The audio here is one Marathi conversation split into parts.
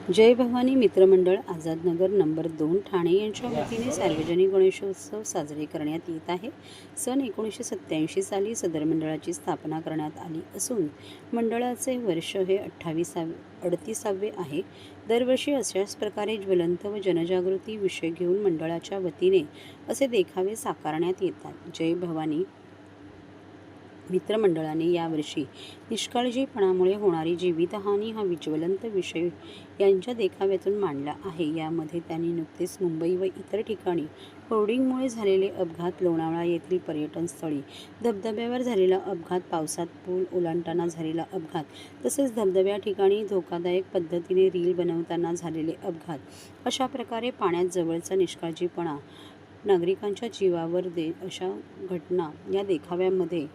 जय भवानी मित्रमंडळ आझादनगर नंबर 2 ठाणे यांच्या वतीने सार्वजनिक गणेशोत्सव साजरे करण्यात येत आहे। सन 1987 साली सदर मंडळाची स्थापना करण्यात आली असून मंडळाचे वर्ष हे 38वे आहे। दरवर्षी अशाच प्रकारे ज्वलंत व जनजागृती विषय घेऊन मंडळाच्या वतीने असे देखावे साकारण्यात येतात। जय भवानी मित्रमंडळाने यावर्षी निष्काळजीपणामुळे होणारी जीवितहानी हा ज्वलंत विषय यांच्या देखाव्यातून मांडला आहे। यामध्ये त्यांनी नुकतेच मुंबई व इतर ठिकाणी होर्डिंगमुळे झालेले अपघात, लोणावळा येथील पर्यटन स्थळी धबधब्यावर झालेला अपघात, पावसात पूल ओलांडताना झालेला अपघात, तसेच धबधब्या ठिकाणी धोकादायक पद्धतीने रील बनवताना झालेले अपघात, अशा प्रकारे पाण्यात जवळचा निष्काळजीपणा नागरिकांच्या जीवावर अशा घटना या देखाव्यामध्ये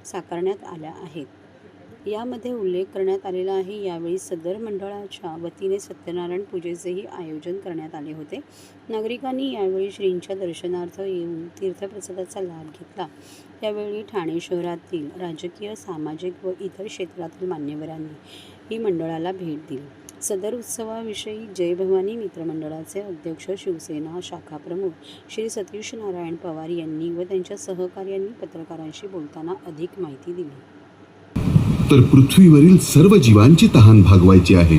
साकारण्यात आल्या आहेत। यामध्ये उल्लेख करण्यात आलेला आहे। यावेळी सदर मंडळाच्या वतीने सत्यनारायण पूजेचेही आयोजन करण्यात आले होते। नागरिकांनी यावेळी श्रींच्या दर्शनार्थ येऊन तीर्थप्रसादाचा लाभ घेतला। यावेळी ठाणे शहरातील राजकीय, सामाजिक व इतर क्षेत्रातील मान्यवरांनी ही मंडळाला भेट दिली। सदर उत्सवाविषयी जय भवानी मित्रमंडळाचे अध्यक्ष, शिवसेना शाखा प्रमुख श्री सतीश नारायण पवार यांनी व त्यांच्या सहकार्यांनी पत्रकारांशी बोलताना अधिक माहिती दिली। तर पृथ्वीवरील सर्व जीवांची तहान भागवायची आहे,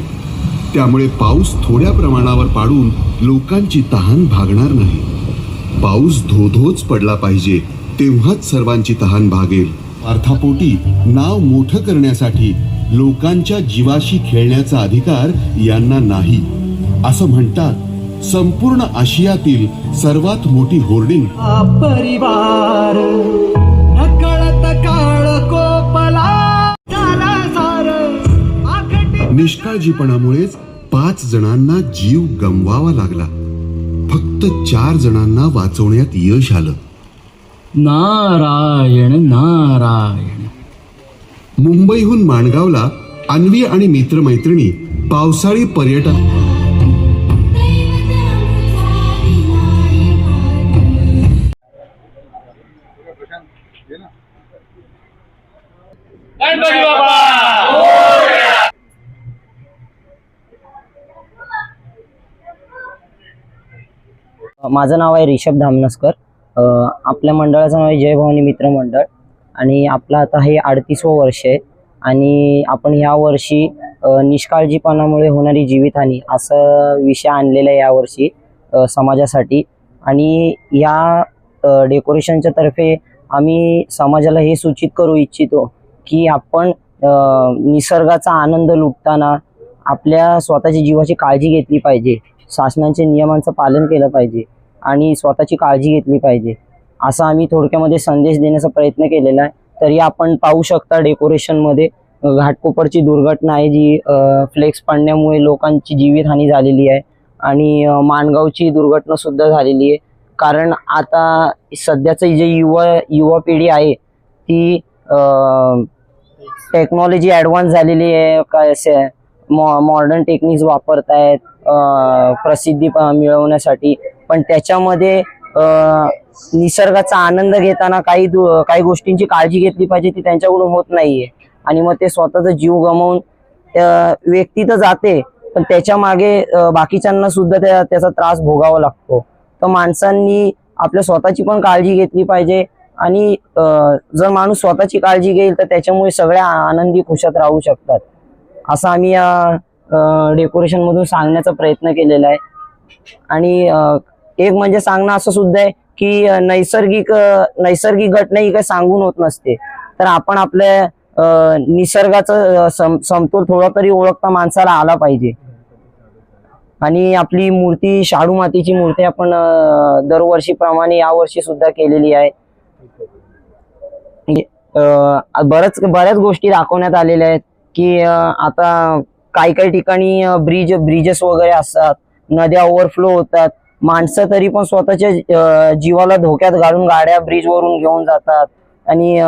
त्यामुळे पाऊस थोड्या प्रमाणावर पाडून लोकांची तहान भागणार नाही। पाऊस धोधोच पडला पाहिजे, तेव्हाच सर्वांची तहान भागेल। अर्थापोटी नाव मोठं करण्यासाठी लोकांच्या जीवाशी खेळण्याचा अधिकार यांना नाही, असं म्हणतात संपूर्ण आशियातील सर्वात मोठी होर्डिंग। परिवार नकळत काळ कोपला सार निष्काळजीपणामुळेच 5 जणांना जीव गमवावा लागला। फक्त 4 जणांना वाचवण्यात यश आलं। नारायण नारायण। मुंबईहून माणगावला अन्वी आणि मित्रमैत्रिणी पावसाळी पर्यटन माझं नाव आहे ऋषभ धामनसकर। आपल्या मंडळाचं नाव आहे जय भवानी मित्र मंडळ आणि आपलं आता हे 38वं वर्ष आहे आणि आपण ह्या वर्षी निष्काळजीपणामुळे होणारी जीवितहानी असा विषय आणलेला आहे यावर्षी समाजासाठी। आणि या डेकोरेशनच्या तर्फे आम्ही समाजाला हे सूचित करू इच्छितो की आपण निसर्गाचा आनंद लुटताना आपल्या स्वतःच्या जीवाची काळजी घेतली पाहिजे, शासनाच्या नियमांचं पालन केलं पाहिजे आणि स्वतःची काळजी घेतली पाहिजे, असा आम्ही थोडक्यामध्ये संदेश देण्याचा प्रयत्न केलेला आहे। तरी आपण पाहू शकता डेकोरेशनमध्ये घाटकोपरची दुर्घटना आहे जी फ्लेक्स पडण्यामुळे लोकांची जीवितहानी झालेली आहे आणि माणगावची दुर्घटना सुद्धा झालेली आहे। कारण आता सध्याचं जे युवा पिढी आहे ती टेक्नॉलॉजी ॲडव्हान्स झालेली आहे, काय मॉडर्न टेक्निक्स वापरत आहेत प्रसिद्धी मिळवण्यासाठी, पण त्याच्यामध्ये निसर्गाचा आनंद घेताना काही गोष्टींची काळजी घेतली पाहिजे ती त्यांच्याकडून होत नाहीये आणि मग ते स्वतःचा जीव गमावून व्यक्ती तर जाते पण त्याच्या मागे बाकीच्यांना सुद्धा त्याचा त्रास भोगावा लागतो। तर माणसांनी आपल्या स्वतःची पण काळजी घेतली पाहिजे आणि जर माणूस स्वतःची काळजी घेईल तर त्याच्यामुळे सगळ्या आनंदी खुशात राहू शकतात, असं आम्ही या डेकोरेशन मधून सांगण्याचा प्रयत्न केलेला आहे। आणि एक म्हणजे सांगणं असं सुद्धा आहे की नैसर्गिक घटना ही काही सांगून होत नसते, तर आपण आपल्या निसर्गाचा समतोल थोडा तरी ओळखता माणसाला आला पाहिजे। आणि आपली मूर्ती शाडू मातीची मूर्ती आपण दरवर्षीप्रमाणे यावर्षी सुद्धा केलेली आहे। बऱ्याच गोष्टी दाखवण्यात आलेल्या आहेत की आता काही ठिकाणी ब्रिजेस वगैरे असतात, नद्या ओव्हरफ्लो होतात, माणसं तरी पण स्वतःच्या जीवाला धोक्यात घालून गाड्या ब्रिजवरून घेऊन जातात आणि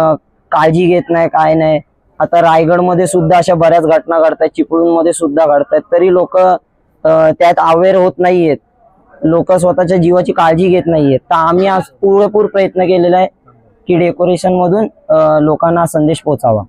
काळजी घेत नाही, काय नाही। आता रायगडमध्ये सुद्धा अशा बऱ्याच घटना घडतात, चिपळूणमध्ये सुद्धा घडतात, तरी लोक त्यात अवेअर होत नाहीयेत, लोक स्वतःच्या जीवाची काळजी घेत नाहीयेत। तर आम्ही आज पुरेपूर प्रयत्न केलेला आहे की डेकोरेशन मधून लोकांना संदेश पोहोचावा।